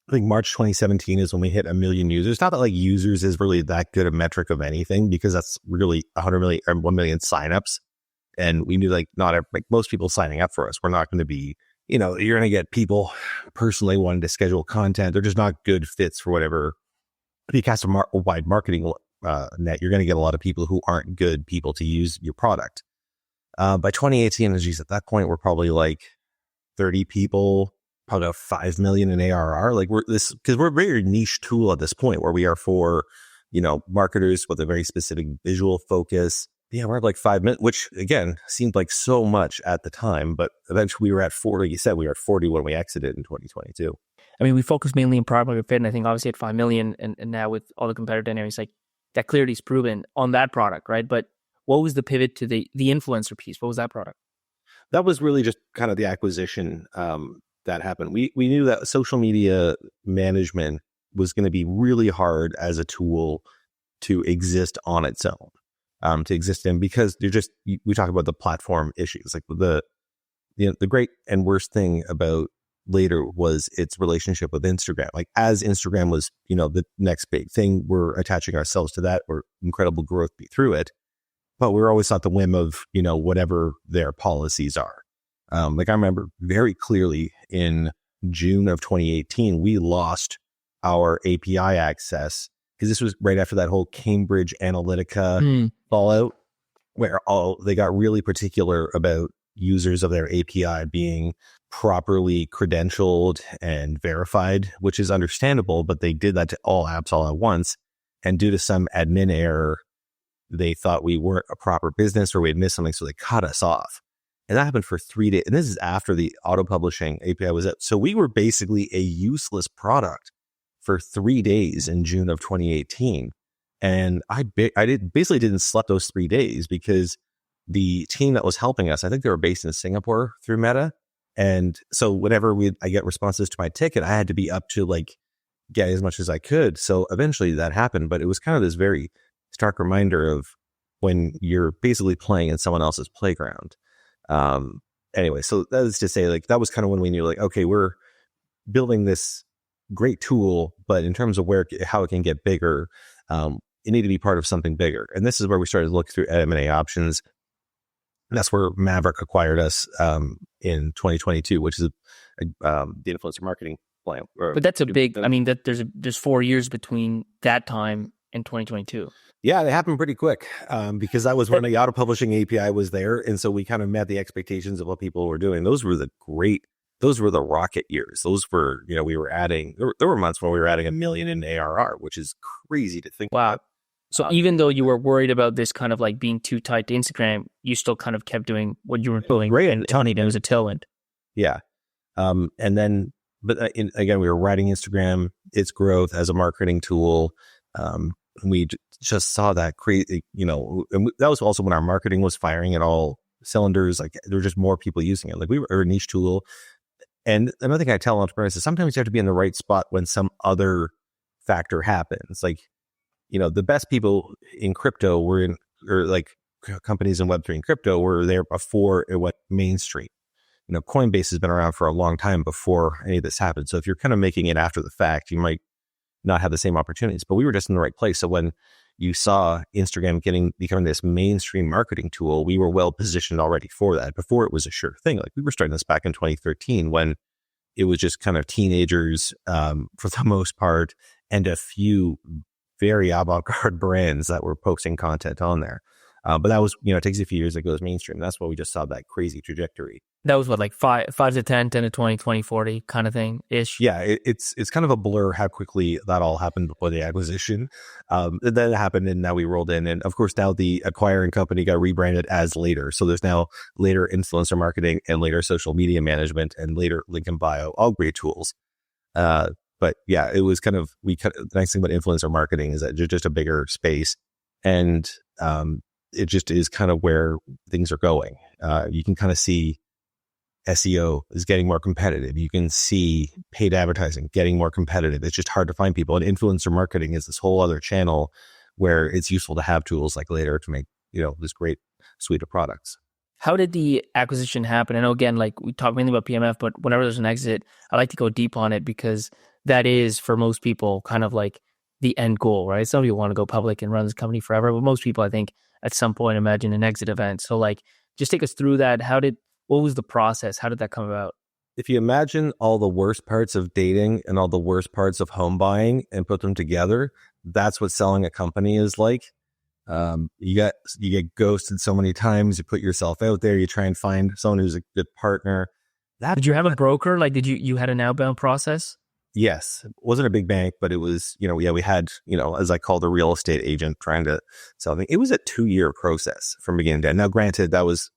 I think March 2017 is when we hit 1 million users. Not that like users is really that good a metric of anything, because that's really 100 million or 1 million signups. And we knew like most people signing up for us, we're not going to be, you're going to get people personally wanting to schedule content. They're just not good fits for whatever. If you cast a wide marketing net, you're going to get a lot of people who aren't good people to use your product. By 2018, at that point, we're probably like 30 people, probably 5 million in ARR. Like because we're a very niche tool at this point, where we are for, marketers with a very specific visual focus. Yeah, we're at like 5 million, which again seemed like so much at the time, but eventually we were at 40. Like you said, we were at 40 when we exited in 2022. I mean, we focus mainly on product market fit, and I think obviously at 5 million, and now with all the competitive dynamics, like that clarity is proven on that product, right? But what was the pivot to the influencer piece? What was that product? That was really just kind of the acquisition that happened. We knew that social media management was going to be really hard as a tool to exist on its own, to exist in, because we talk about the platform issues. Like the great and worst thing about later was its relationship with Instagram. Like as Instagram was, the next big thing, we're attaching ourselves to that, or incredible growth through it. But we're always at the whim of, whatever their policies are. Like I remember very clearly in June of 2018, we lost our API access, because this was right after that whole Cambridge Analytica fallout, where they got really particular about users of their API being properly credentialed and verified, which is understandable, but they did that to all apps all at once. And due to some admin error, they thought we weren't a proper business, or we had missed something, so they cut us off. And that happened for 3 days. And this is after the auto-publishing API was out. So we were basically a useless product for 3 days in June of 2018. And I basically didn't sleep those 3 days, because the team that was helping us, I think they were based in Singapore through Meta. And so whenever I get responses to my ticket, I had to be up to like get as much as I could. So eventually that happened, but it was kind of this very stark reminder of when you're basically playing in someone else's playground. Anyway, so that is to say, like, that was kind of when we knew, like, okay, we're building this great tool, but in terms of how it can get bigger, it needed to be part of something bigger. And this is where we started to look through M&A options. And that's where Maverick acquired us in 2022, which is the influencer marketing plan. But that's a big, I mean, that there's 4 years between that time and 2022. Yeah, they happened pretty quick, because that was when the auto-publishing API was there. And so we kind of met the expectations of what people were doing. Those were the rocket years. Those were, we were adding, there were months when we were adding 1 million in ARR, which is crazy to think about. So even though you were worried about this kind of like being too tight to Instagram, you still kind of kept doing what you were doing. Great. And Tony, there was a tailwind. Yeah. And then, but again, we were riding Instagram, its growth as a marketing tool. We just saw that crazy, and that was also when our marketing was firing at all cylinders. Like there were just more people using it. Like we were a niche tool. And another thing I tell entrepreneurs is sometimes you have to be in the right spot when some other factor happens. Like, the best people in crypto or like companies in Web3 and crypto were there before it went mainstream. Coinbase has been around for a long time before any of this happened. So if you're kind of making it after the fact, you might not have the same opportunities, but we were just in the right place. So when you saw Instagram becoming this mainstream marketing tool, we were well positioned already for that before it was a sure thing. Like we were starting this back in 2013 when it was just kind of teenagers for the most part, and a few very avant-garde brands that were posting content on there. But that was, it takes a few years to go mainstream. That's why we just saw that crazy trajectory. That was what, like 5 to 10, 10 to 20, 20, 40 kind of thing ish. Yeah, it's kind of a blur how quickly that all happened before the acquisition. And then it happened, and now we rolled in. And of course, now the acquiring company got rebranded as Later. So there's now Later Influencer Marketing and Later Social Media Management and Later Link in Bio, all great tools. But yeah, it was the nice thing about influencer marketing is that it's just a bigger space. And it just is kind of where things are going. You can kind of see SEO is getting more competitive. You can see paid advertising getting more competitive. It's just hard to find people. And influencer marketing is this whole other channel where it's useful to have tools like Later to make, this great suite of products. How did the acquisition happen? I know, again, like we talk mainly about PMF, but whenever there's an exit, I like to go deep on it because that is, for most people, kind of like the end goal, right? Some people want to go public and run this company forever, but most people, I think, at some point imagine an exit event. So like, just take us through that. What was the process? How did that come about? If you imagine all the worst parts of dating and all the worst parts of home buying and put them together, that's what selling a company is like. You get ghosted so many times. You put yourself out there. You try and find someone who's a good partner. Did you have a broker? Like, you had an outbound process? Yes. It wasn't a big bank, but it was, we had, as I called a real estate agent trying to sell things. It was a 2-year process from beginning to end. Now, granted, that was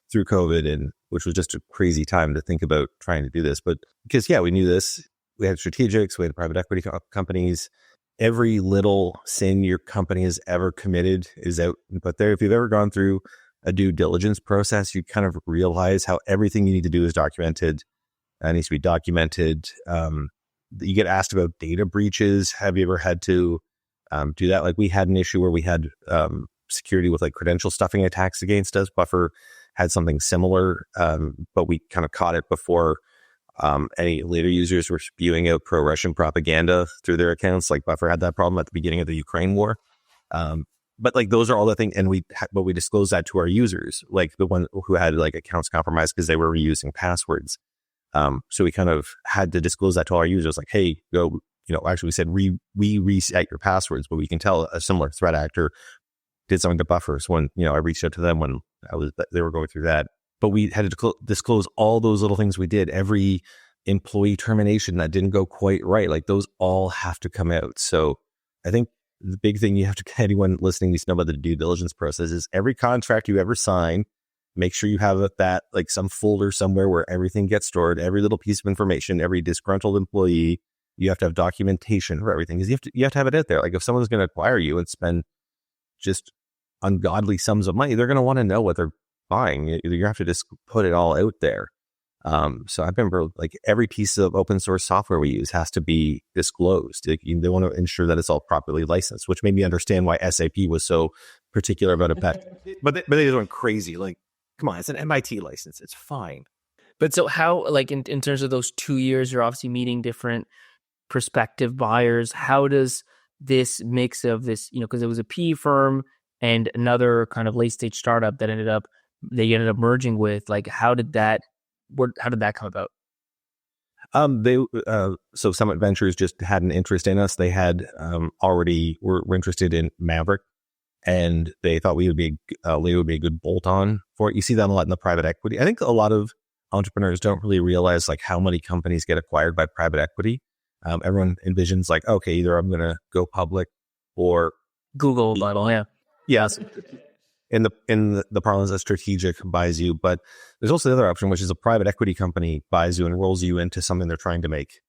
through COVID, and which was just a crazy time to think about trying to do this. But because, we knew this, we had strategics, we had private equity companies. Every little sin your company has ever committed is out. But if you've ever gone through a due diligence process, you kind of realize how everything you need to do is documented. It needs to be documented. You get asked about data breaches. Have you ever had to do that? Like, we had an issue where we had security with like credential stuffing attacks against us. Buffer had something similar, but we kind of caught it before any later users were spewing out pro-Russian propaganda through their accounts. Like, Buffer had that problem at the beginning of the Ukraine war. But like, those are all the things, and we disclosed that to our users, like the one who had like accounts compromised because they were reusing passwords. So we kind of had to disclose that to our users, like, hey, go, actually we said we reset your passwords, but we can tell a similar threat actor did something to Buffer. So when, I reached out to them when they were going through that, but we had to disclose all those little things we did, every employee termination that didn't go quite right. Like, those all have to come out. So I think the big thing you have to, anyone listening needs to know about the due diligence process is every contract you ever sign, make sure you have that, like, some folder somewhere where everything gets stored, every little piece of information, every disgruntled employee. You have to have documentation for everything because you have to have it out there. Like, if someone's going to acquire you and spend just ungodly sums of money, they're going to want to know what they're buying. You have to just put it all out there. So I remember, like, every piece of open source software we use has to be disclosed. Like, they want to ensure that it's all properly licensed, which made me understand why SAP was so particular about it. But they just went crazy. Like, come on, it's an MIT license. It's fine. But so how, like, in terms of those 2 years, you're obviously meeting different prospective buyers. How does this mix of this, because it was a PE firm and another kind of late stage startup that they ended up merging with, like, how did that come about? So Summit Ventures just had an interest in us. They had already were interested in Maverick, and they thought Leo would be a good bolt-on for it. You see that a lot in the private equity. I think a lot of entrepreneurs don't really realize, like, how many companies get acquired by private equity. Everyone envisions, like, okay, either I'm going to go public or Google Bible, yeah. Yes. In the parlance, a strategic buys you, but there's also the other option, which is a private equity company buys you and rolls you into something they're trying to make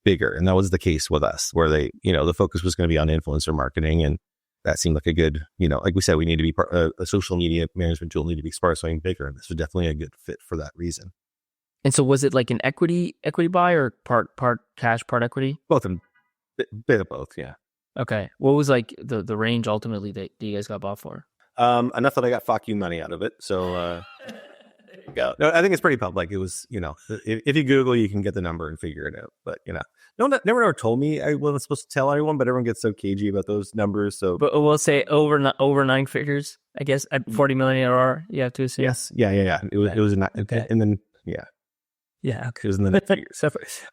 bigger. And that was the case with us, where they, the focus was going to be on influencer marketing, and that seemed like a good, like we said, we need to be a social media management tool, need to be part of something bigger, and this was definitely a good fit for that reason. And so, was it like an equity buy or part cash, part equity? Both, bit of both, yeah. Okay, what was like the range ultimately that you guys got bought for? Enough that I got fuck you money out of it. So there you go. No, I think it's pretty public. It was, if you Google, you can get the number and figure it out. But no one ever told me I wasn't supposed to tell anyone, but everyone gets so cagey about those numbers. So, but we'll say over 9 figures, I guess, at 40 million ARR. You have to assume. Yes, yeah. It was okay. And then yeah, okay. It was in the next figures. So,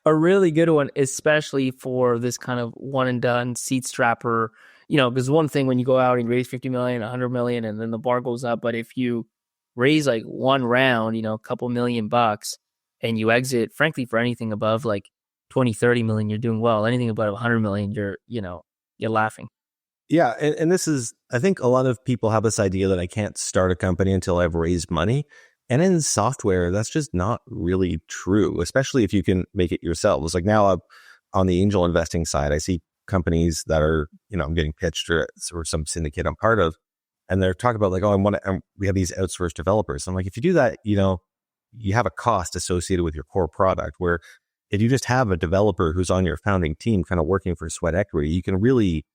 a really good one, especially for this kind of one and done seat strapper. Because one thing when you go out and raise 50 million, 100 million, and then the bar goes up. But if you raise like one round, a couple $1,000,000, and you exit, frankly, for anything above like 20, 30 million, you're doing well. Anything above 100 million, you're laughing. Yeah. And this is, I think a lot of people have this idea that I can't start a company until I've raised money. And in software, that's just not really true, especially if you can make it yourselves. Like, now on the angel investing side, I see companies that are, I'm getting pitched or some syndicate I'm part of, and they're talking about like, oh, we have these outsourced developers. I'm like, if you do that, you have a cost associated with your core product, where if you just have a developer who's on your founding team kind of working for sweat equity, you can really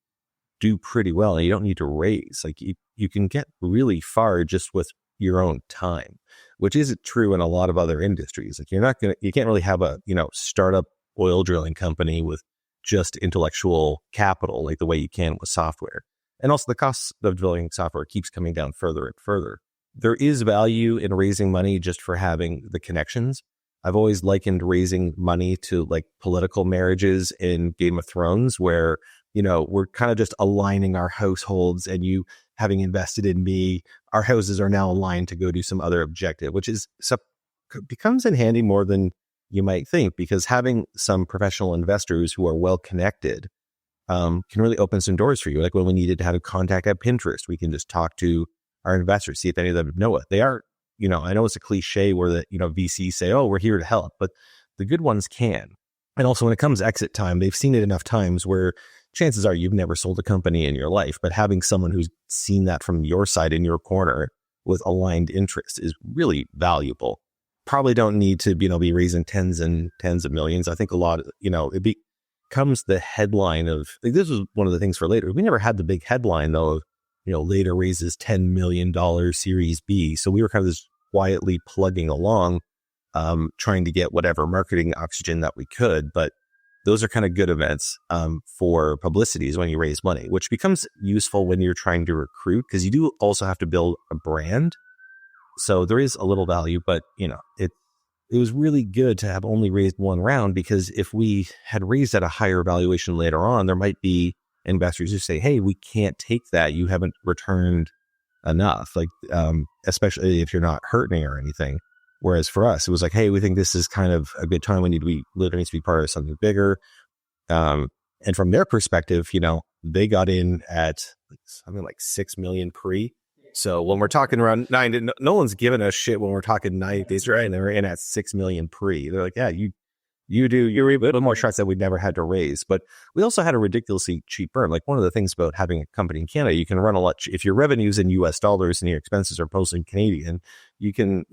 do pretty well, and you don't need to raise. Like you can get really far just with your own time, which isn't true in a lot of other industries. Like you can't really have a, startup oil drilling company with just intellectual capital like the way you can with software. And also the cost of developing software keeps coming down further and further. There is value in raising money just for having the connections. I've always likened raising money to like political marriages in Game of Thrones, where, we're kind of just aligning our households, and you having invested in me, our houses are now aligned to go do some other objective, which becomes in handy more than you might think, because having some professional investors who are well connected can really open some doors for you. Like when we needed to have a contact at Pinterest, we can just talk to our investors, see if any of them know it. They are, I know it's a cliche where the, VCs say, oh, we're here to help, but the good ones can. And also when it comes to exit time, they've seen it enough times where chances are you've never sold a company in your life, but having someone who's seen that from your side in your corner with aligned interest is really valuable. Probably don't need to, be raising tens and tens of millions. I think a lot of, it becomes the headline of, like, this was one of the things for later. We never had the big headline though of, later raises $10 million Series B. So we were kind of just quietly plugging along, trying to get whatever marketing oxygen that we could. But those are kind of good events for publicities when you raise money, which becomes useful when you're trying to recruit, because you do also have to build a brand. So there is a little value, but it was really good to have only raised one round, because if we had raised at a higher valuation later on, there might be investors who say, hey, we can't take that. You haven't returned enough, like especially if you're not hurting or anything. Whereas for us, it was like, hey, we think this is kind of a good time. Literally needs to be part of something bigger. And from their perspective, they got in at something like 6 million pre. So when we're talking around 9, no one's giving us shit when we're talking 9 days, right? And they're in at 6 million pre. They're like, yeah, you're a little more shots that we'd never had to raise. But we also had a ridiculously cheap burn. Like one of the things about having a company in Canada, you can run a lot. If your revenue's in US dollars and your expenses are mostly Canadian, you can,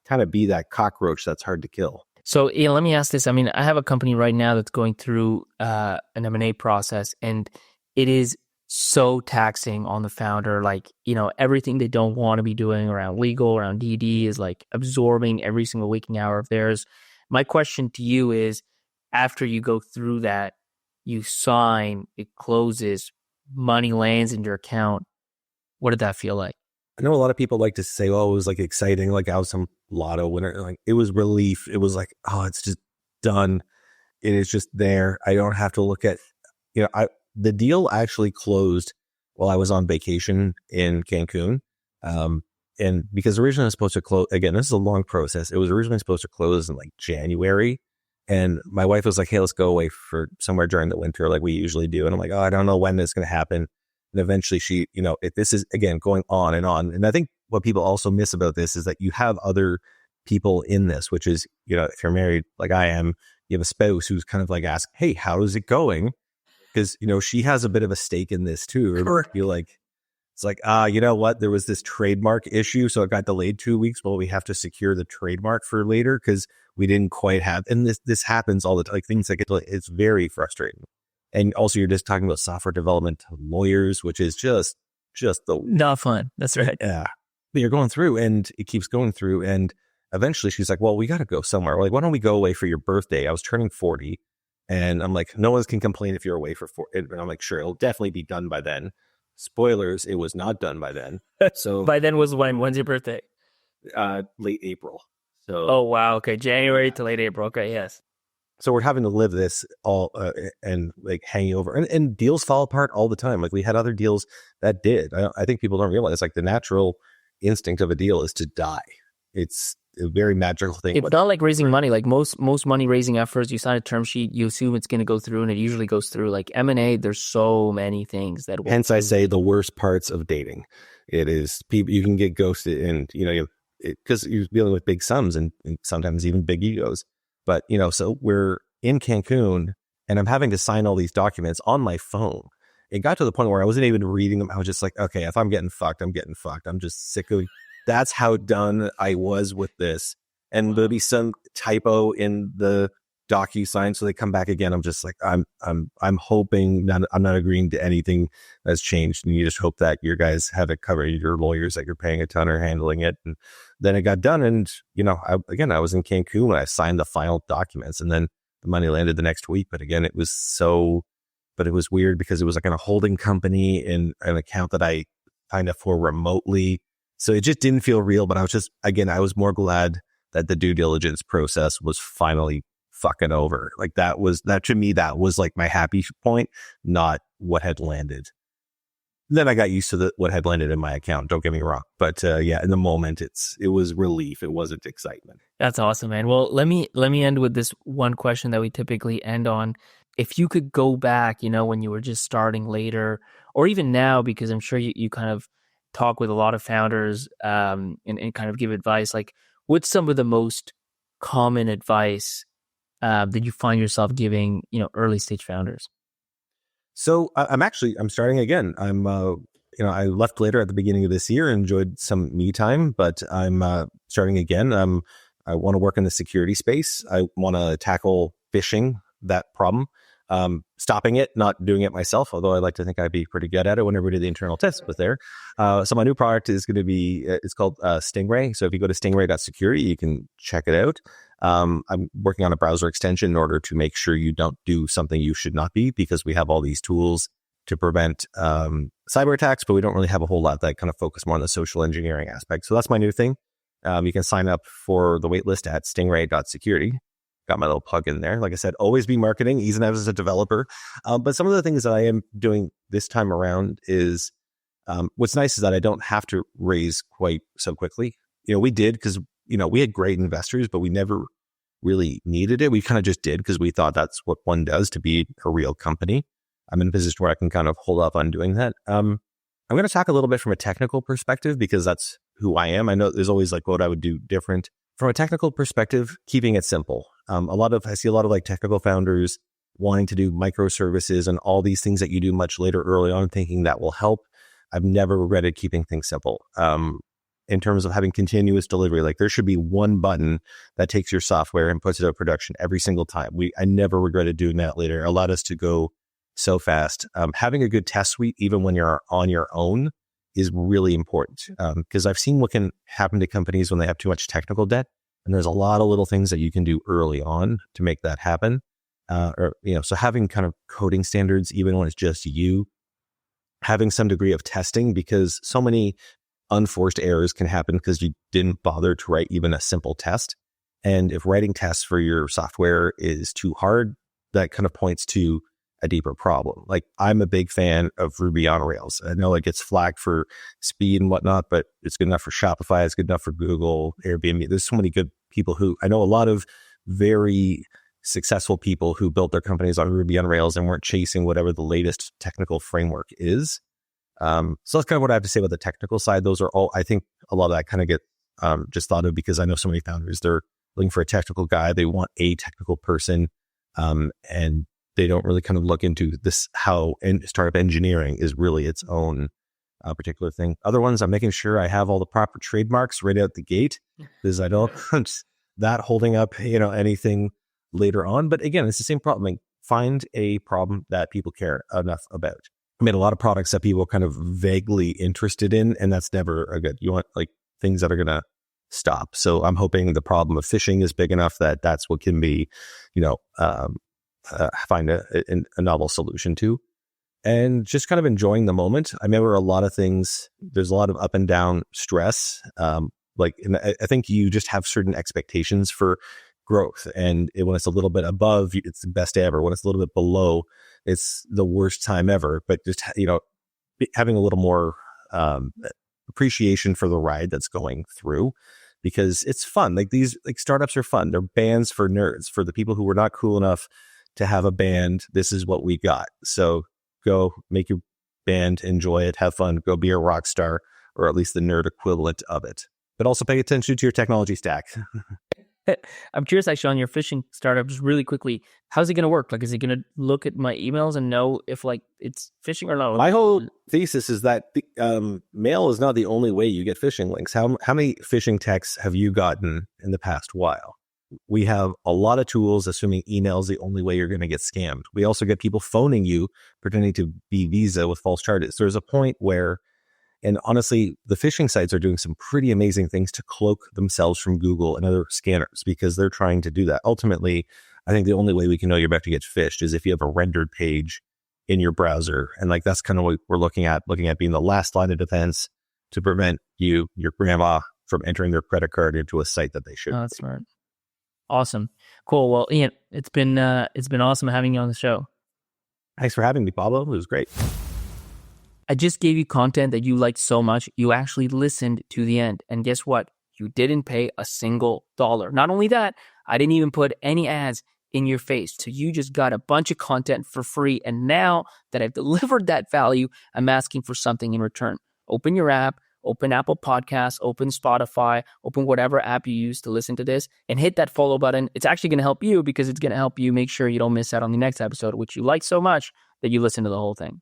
kind of be that cockroach that's hard to kill. So let me ask this. I mean, I have a company right now that's going through an M&A process, and it is so taxing on the founder. Like, everything they don't want to be doing around legal, around DD is like absorbing every single waking hour of theirs. My question to you is, after you go through that, you sign, it closes, money lands in your account. What did that feel like? I know a lot of people like to say, oh, it was like exciting, like I was some lotto winner. Like it was relief. It was like, oh, it's just done. It is just there. I don't have to look at, the deal actually closed while I was on vacation in Cancun. And because originally I was supposed to close, again, this is a long process. It was originally supposed to close in like January. And my wife was like, hey, let's go away for somewhere during the winter like we usually do. And I'm like, oh, I don't know when it's going to happen. And eventually she, this is, again, going on. And I think what people also miss about this is that you have other people in this, which is, if you're married like I am, you have a spouse who's kind of like ask, hey, how is it going? Because, she has a bit of a stake in this too. Or feel like, it's like, you know what? There was this trademark issue. So it got delayed 2 weeks. Well, we have to secure the trademark for later because we didn't quite have, and this happens all the time. Like things that get delayed. It's very frustrating. And also you're just talking about software development to lawyers, which is just the not fun. That's right. Yeah. But you're going through and it keeps going through. And eventually she's like, well, we got to go somewhere. We're like, why don't we go away for your birthday? I was turning 40 and I'm like, no one can complain if you're away for 40. And I'm like, sure, it'll definitely be done by then. Spoilers, it was not done by then. So by then was when's your birthday? Late April. So oh wow, okay, January to late April. Okay, yes. So we're having to live this all and like hanging over, and deals fall apart all the time. Like we had other deals that did. I think people don't realize like the natural instinct of a deal is to die. It's a very magical thing. It's not like raising money. Like most money raising efforts, you sign a term sheet, you assume it's going to go through, and it usually goes through. Like M&A, there's so many things that. Hence, I say the worst parts of dating. It is people you can get ghosted, and because you're dealing with big sums and sometimes even big egos. But so we're in Cancun, and I'm having to sign all these documents on my phone. it got to the point where I wasn't even reading them. I was just like, okay, if I'm getting fucked, I'm getting fucked. I'm just sick of, that's how done I was with this. And there'll be some typo in the DocuSign, so they come back again. I'm just like, I'm hoping that I'm not agreeing to anything that's changed, and you just hope that your guys have it covered. Your lawyers that you're paying a ton are handling it. And then it got done, and I was in Cancun when I signed the final documents, and then the money landed the next week. But again, it was weird because it was like in a holding company in an account that I signed up for remotely, so it just didn't feel real. But I was more glad that the due diligence process was finally fucking over. Like that to me, that was like my happy point, not what had landed. Then I got used to what had landed in my account. Don't get me wrong. But in the moment, it was relief. It wasn't excitement. That's awesome, man. Well, let me end with this one question that we typically end on. If you could go back, when you were just starting later, or even now, because I'm sure you kind of talk with a lot of founders and kind of give advice, like what's some of the most common advice that you find yourself giving, early stage founders? So I'm starting again. I left later at the beginning of this year, enjoyed some me time, but I'm starting again. I want to work in the security space. I want to tackle phishing, that problem, stopping it, not doing it myself, although I like to think I'd be pretty good at it whenever we do the internal tests was there. So my new product is going to be, it's called Stingray. So if you go to stingray.security, you can check it out. I'm working on a browser extension in order to make sure you don't do something you should not be, because we have all these tools to prevent cyber attacks, but we don't really have a whole lot that kind of focus more on the social engineering aspect. So that's my new thing. You can sign up for the waitlist at stingray.security. Got my little plug in there. Like I said, always be marketing, even as a developer. But some of the things that I am doing this time around is, what's nice is that I don't have to raise quite so quickly. We did because, we had great investors, but we never really needed it. We kind of just did because we thought that's what one does to be a real company. I'm in a position where I can kind of hold up on doing that. I'm going to talk a little bit from a technical perspective because that's who I am. I know there's always like what I would do different. From a technical perspective, keeping it simple. I see a lot of like technical founders wanting to do microservices and all these things that you do much later early on, thinking that will help. I've never regretted keeping things simple. In terms of having continuous delivery, like there should be one button that takes your software and puts it out of production every single time. I never regretted doing that later. It allowed us to go so fast. Having a good test suite, even when you're on your own, is really important, because I've seen what can happen to companies when they have too much technical debt. And there's a lot of little things that you can do early on to make that happen. So having kind of coding standards, even when it's just you, having some degree of testing, because so many unforced errors can happen because you didn't bother to write even a simple test. And if writing tests for your software is too hard, that kind of points to a deeper problem. Like I'm a big fan of Ruby on Rails. I know it gets flagged for speed and whatnot, but it's good enough for Shopify. It's good enough for Google, Airbnb. There's so many good people I know a lot of very successful people who built their companies on Ruby on Rails and weren't chasing whatever the latest technical framework is. So that's kind of what I have to say about the technical side. Those are all, I think a lot of that kind of get just thought of because I know so many founders, they're looking for a technical guy. They want a technical person. And they don't really kind of look into this, how startup engineering is really its own particular thing. Other ones, I'm making sure I have all the proper trademarks right out the gate because I don't want that holding up, anything later on. But again, it's the same problem. Like, find a problem that people care enough about. I made a lot of products that people are kind of vaguely interested in, and that's never a good. You want like things that are going to stop. So I'm hoping the problem of phishing is big enough that that's what can be, find a novel solution to, and just kind of enjoying the moment. I remember a lot of things. There's a lot of up and down stress. And I think you just have certain expectations for growth, and when it's a little bit above, it's the best ever. When it's a little bit below, it's the worst time ever. But just having a little more appreciation for the ride that's going through, because it's fun. Like these startups are fun. They're bands for nerds, for the people who were not cool enough to have a band. This is what we got. So go make your band, enjoy it, have fun, go be a rock star, or at least the nerd equivalent of it. But also pay attention to your technology stack. I'm curious actually on your phishing startup, just really quickly, how's it going to work? Like, is it going to look at my emails and know if like it's phishing or not? My whole thesis is that mail is not the only way you get phishing links. How many phishing texts have you gotten in the past while? We have a lot of tools assuming email is the only way you're going to get scammed. We also get people phoning you, pretending to be Visa with false charges. There's a point where, and honestly, the phishing sites are doing some pretty amazing things to cloak themselves from Google and other scanners because they're trying to do that. Ultimately, I think the only way we can know you're about to get phished is if you have a rendered page in your browser. And like, that's kind of what we're looking at being the last line of defense to prevent your grandma from entering their credit card into a site that they shouldn't. Oh, that's smart. Awesome. Cool. Well, Ian, it's been awesome having you on the show. Thanks for having me, Pablo. It was great. I just gave you content that you liked so much, you actually listened to the end. And guess what? You didn't pay a single dollar. Not only that, I didn't even put any ads in your face. So you just got a bunch of content for free. And now that I've delivered that value, I'm asking for something in return. Open your app, open Apple Podcasts, open Spotify, open whatever app you use to listen to this, and hit that follow button. It's actually going to help you because it's going to help you make sure you don't miss out on the next episode, which you like so much that you listen to the whole thing.